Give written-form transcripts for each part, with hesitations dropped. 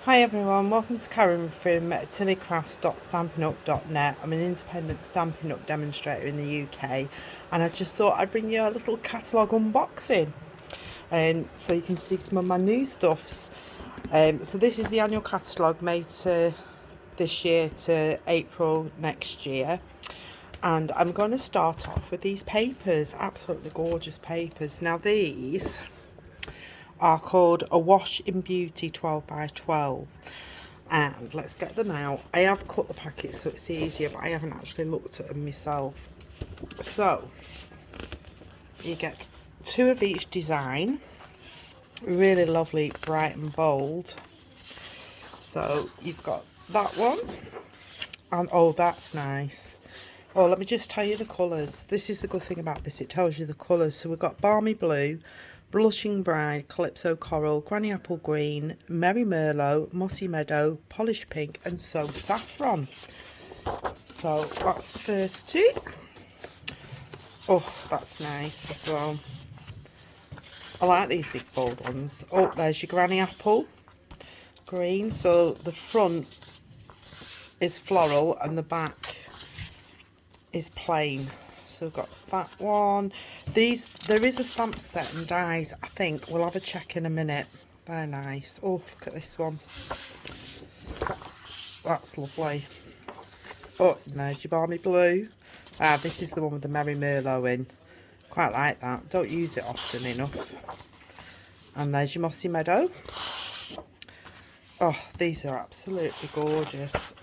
Hi everyone, welcome to Karen from tilleycrafts.stampinup.net. I'm an independent Stampin' Up demonstrator in the UK, and I just thought I'd bring you a little catalogue unboxing so you can see some of my new stuffs. So this is the annual catalogue made to this year to April next year, and I'm going to start off with these papers, absolutely gorgeous papers. Now these are called A Wash in Beauty 12 by 12, and let's get them out. I have cut the packets so it's easier, but I haven't actually looked at them myself. So you get two of each design, really lovely, bright and bold. So you've got that one, and oh, that's nice. Oh, let me just tell you the colours. This is the good thing about this, it tells you the colours. So we've got Balmy Blue, Blushing Bride, Calypso Coral, Granny Apple Green, Merry Merlot, Mossy Meadow, Polished Pink, and So Saffron. So that's the first two. Oh, that's nice as well. I like these big bold ones. Oh, there's your Granny Apple Green. So the front is floral and the back is plain. So we've got that one. These, there is a stamp set and dies, I think. We'll have a check in a minute. They're nice. Oh, look at this one. That's lovely. Oh, and there's your Balmy Blue. Ah, this is the one with the Merry Merlot in. Quite like that. Don't use it often enough. And there's your Mossy Meadow. Oh, these are absolutely gorgeous.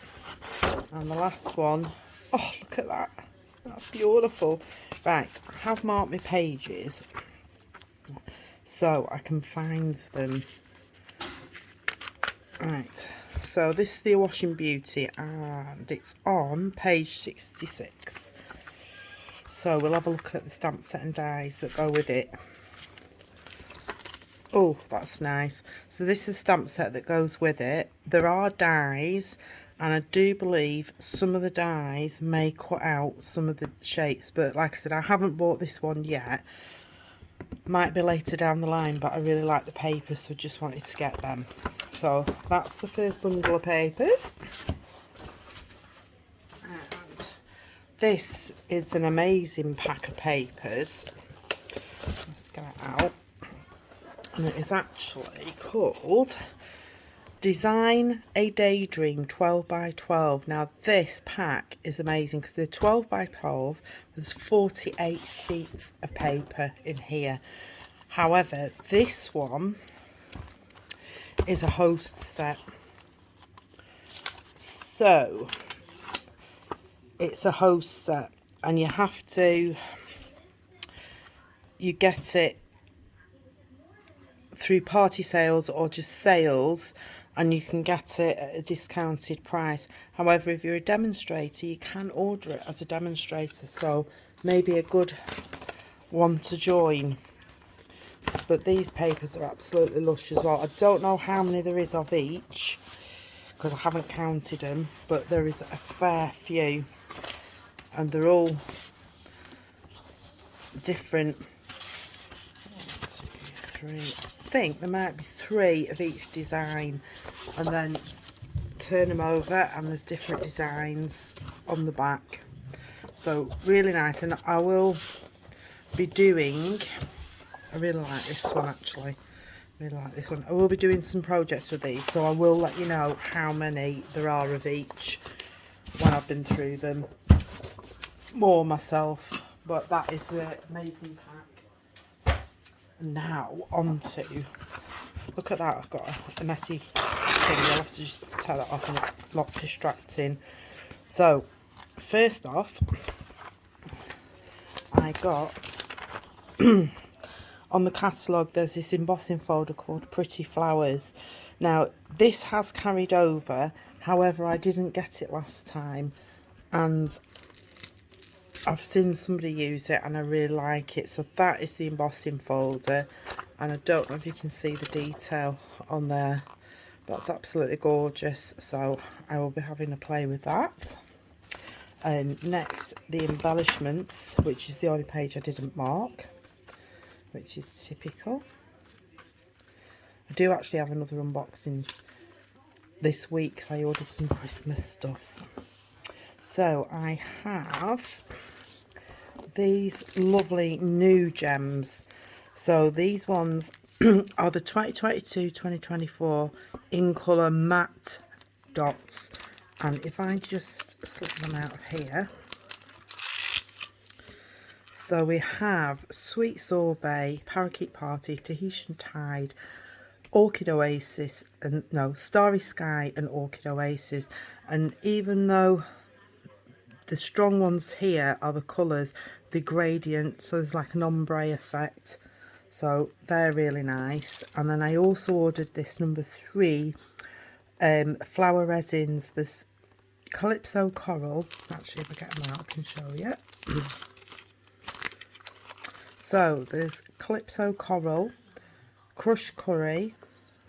And the last one. Oh, look at that. That's beautiful. Right, I have marked my pages so I can find them. Right, so this is the Washing Beauty and it's on page 66. So we'll have a look at the stamp set and dies that go with it. Oh, that's nice. So this is a stamp set that goes with it. There are dies, and I do believe some of the dies may cut out some of the shapes, but like I said, I haven't bought this one yet. Might be later down the line, but I really like the papers, so just wanted to get them. So that's the first bundle of papers. And this is an amazing pack of papers. Let's get it out. And it is actually called Design a Daydream 12 by 12. Now this pack is amazing because they're 12 by 12. There's 48 sheets of paper in here. However, this one is a host set. So it's a host set and you have to, you get it through party sales or just sales, and you can get it at a discounted price. However, if you're a demonstrator, you can order it as a demonstrator, so maybe a good one to join. But these papers are absolutely lush as well. I don't know how many there is of each because I haven't counted them, but there is a fair few and they're all different. 1, 2, 3. I think there might be 3 of each design, and then turn them over and there's different designs on the back. So really nice, and I will be doing, I really like this one actually, really like this one. I will be doing some projects with these, so I will let you know how many there are of each when I've been through them more myself. But that is an amazing pack. Now on to, look at that, I've got a messy thing, I'll have to just tear that off and it's a lot distracting. So first off, I got on the catalogue there's this embossing folder called Pretty Flowers. Now this has carried over, however I didn't get it last time and I've seen somebody use it and I really like it. So that is the embossing folder, and I don't know if you can see the detail on there. That's absolutely gorgeous, so I will be having a play with that. And next, the embellishments, which is the only page I didn't mark, which is typical. I do actually have another unboxing this week because I ordered some Christmas stuff. So I have these lovely new gems. So these ones are the 2022-2024 in colour matte dots, and if I just slip them out of here, so we have Sweet Sorbet, Parakeet Party, Tahitian Tide, Orchid Oasis, and no, Starry Sky and Orchid Oasis. And even though the strong ones here are the colours, the gradient, so there's like an ombre effect, so they're really nice. And then I also ordered this number 3 flower resins. There's Calypso Coral, actually if I get them out I can show you. So there's Calypso Coral, Crushed Curry,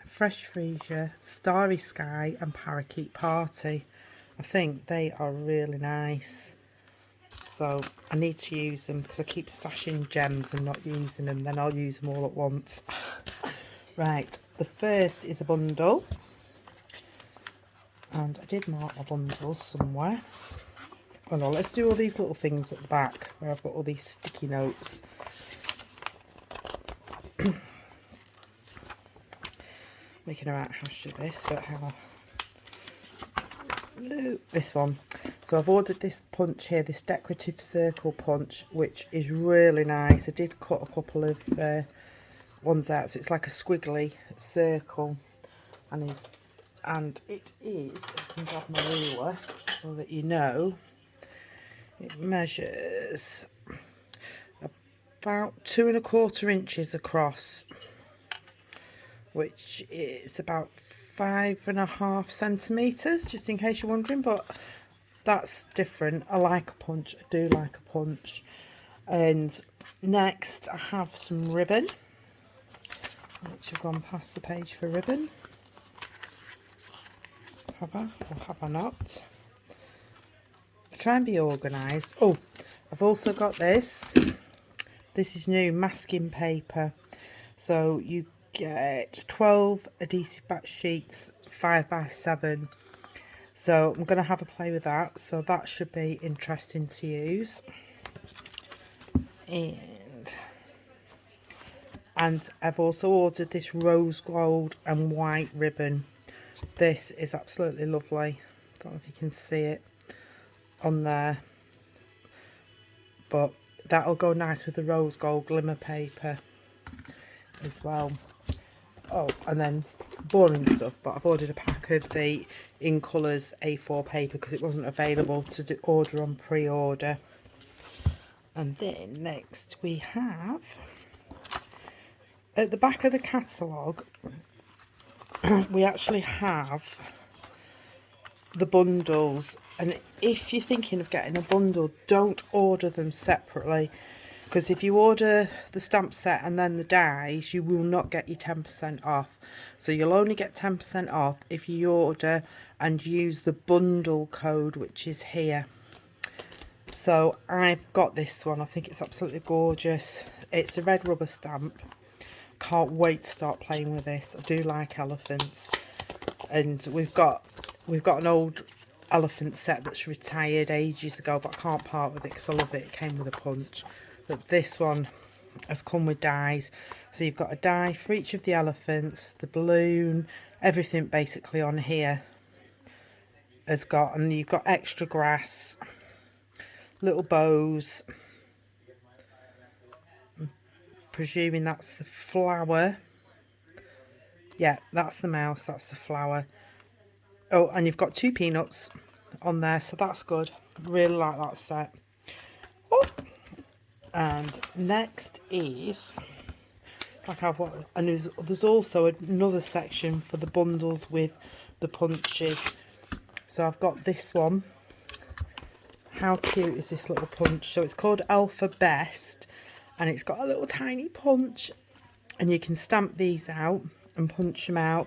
Fresh Freesia, Starry Sky and Parakeet Party. I think they are really nice. So I need to use them because I keep stashing gems and not using them. Then I'll use them all at once. Right, the first is a bundle. And I did mark my bundles somewhere. Oh no, let's do all these little things at the back where I've got all these sticky notes. Making a right hash of this, but how this one. So I've ordered this punch here, this decorative circle punch, which is really nice. I did cut a couple of ones out, so it's like a squiggly circle, and it is, I can grab my ruler so that you know, it measures about 2¼ inches across, which is about 5½ centimetres, just in case you're wondering, but that's different. I like a punch, I do like a punch. And next I have some ribbon, which I've gone past the page for ribbon. Have I or have I not? I try and be organised. Oh, I've also got this. This is new masking paper. So you get 12 adhesive back sheets, 5×7. So I'm going to have a play with that. So that should be interesting to use. And I've also ordered this rose gold and white ribbon. This is absolutely lovely. Don't know if you can see it on there, but that'll go nice with the rose gold glimmer paper as well. Oh, and then boring stuff, but I've ordered a pack of the in colours A4 paper because it wasn't available to order on pre-order. And then next we have, at the back of the catalogue, we actually have the bundles, and if you're thinking of getting a bundle, don't order them separately, because if you order the stamp set and then the dies, you will not get your 10% off. So you'll only get 10% off if you order and use the bundle code, which is here. So I've got this one. I think it's absolutely gorgeous. It's a red rubber stamp. Can't wait to start playing with this. I do like elephants, and we've got an old elephant set that's retired ages ago, but I can't part with it because I love it. It came with a punch. But this one has come with dies. So you've got a die for each of the elephants, the balloon, everything basically on here has got, and you've got extra grass, little bows. I'm presuming that's the flower. Yeah, that's the mouse, that's the flower. Oh, and you've got 2 peanuts on there, so that's good. Really like that set. Oh. And next is, like and there's also another section for the bundles with the punches. So I've got this one. How cute is this little punch? So it's called Alpha Best, and it's got a little tiny punch, and you can stamp these out and punch them out,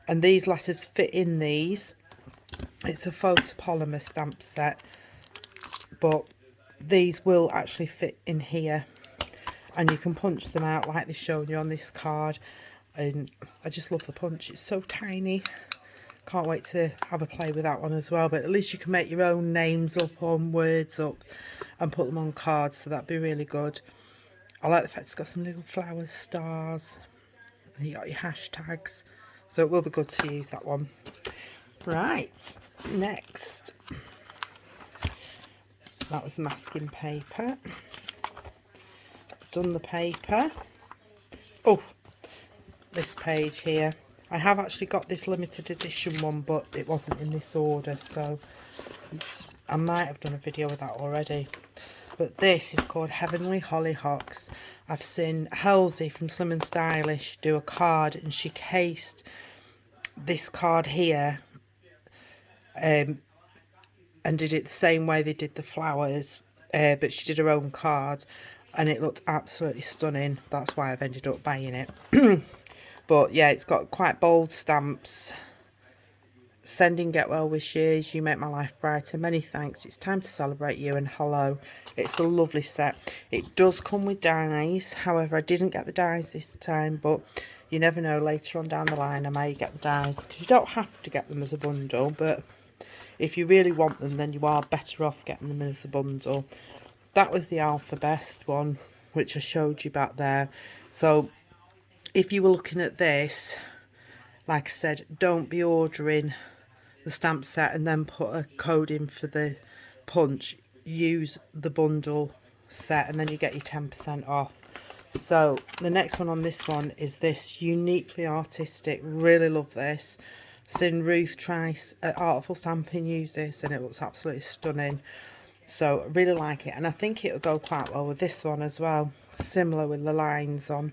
and these letters fit in these. It's a photopolymer stamp set, but these will actually fit in here, and you can punch them out like they're showing you on this card. And I just love the punch. It's so tiny. Can't wait to have a play with that one as well. But at least you can make your own names up on words up and put them on cards, so that'd be really good. I like the fact it's got some little flowers, stars, and you got your hashtags, so it will be good to use that one. Right, next, that was masking paper. Done the paper. Oh, this page here, I have actually got this limited edition one, but it wasn't in this order, so I might have done a video with that already. But this is called Heavenly Hollyhocks. I've seen Halsey from Slim and Stylish do a card, and she cased this card here and did it the same way they did the flowers, but she did her own card, and it looked absolutely stunning. That's why I've ended up buying it. But yeah, it's got quite bold stamps. Sending get well wishes, you make my life brighter, many thanks, it's time to celebrate you, and hello. It's a lovely set. It does come with dies, however I didn't get the dies this time, but you never know, later on down the line I may get the dies, because you don't have to get them as a bundle, but if you really want them then you are better off getting them as a bundle. That was the Alpha Best one, which I showed you back there. So if you were looking at this, like I said, don't be ordering the stamp set and then put a code in for the punch. Use the bundle set and then you get your 10% off. So the next one on this one is this Uniquely Artistic. Really love this. Seen Ruth Trice at Artful Stamping use this, and it looks absolutely stunning. So I really like it, and I think it'll go quite well with this one as well. Similar with the lines on.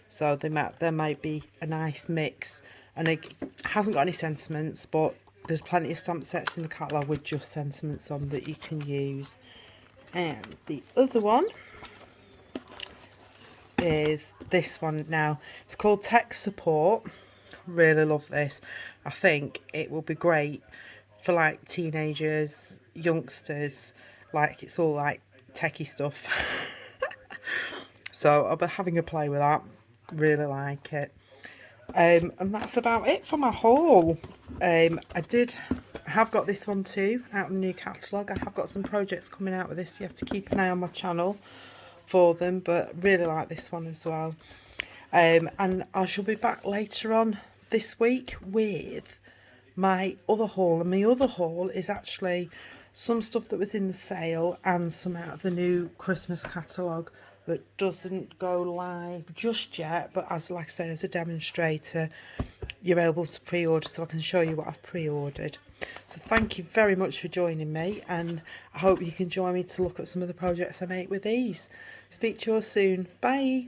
So there might be a nice mix, and it hasn't got any sentiments, but there's plenty of stamp sets in the catalogue with just sentiments on that you can use. And the other one is this one now. It's called Tech Support. Really love this. I think it will be great for like teenagers, youngsters, like it's all like techie stuff. So I'll be having a play with that. Really like it. And that's about it for my haul. I have got this one too out in the new catalogue. I have got some projects coming out with this. You have to keep an eye on my channel for them, but really like this one as well. And I shall be back later on this week with my other haul, and my other haul is actually some stuff that was in the sale and some out of the new Christmas catalogue that doesn't go live just yet, but as like I say, as a demonstrator you're able to pre-order, so I can show you what I've pre-ordered. So thank you very much for joining me, and I hope you can join me to look at some of the projects I make with these. Speak to you all soon. Bye.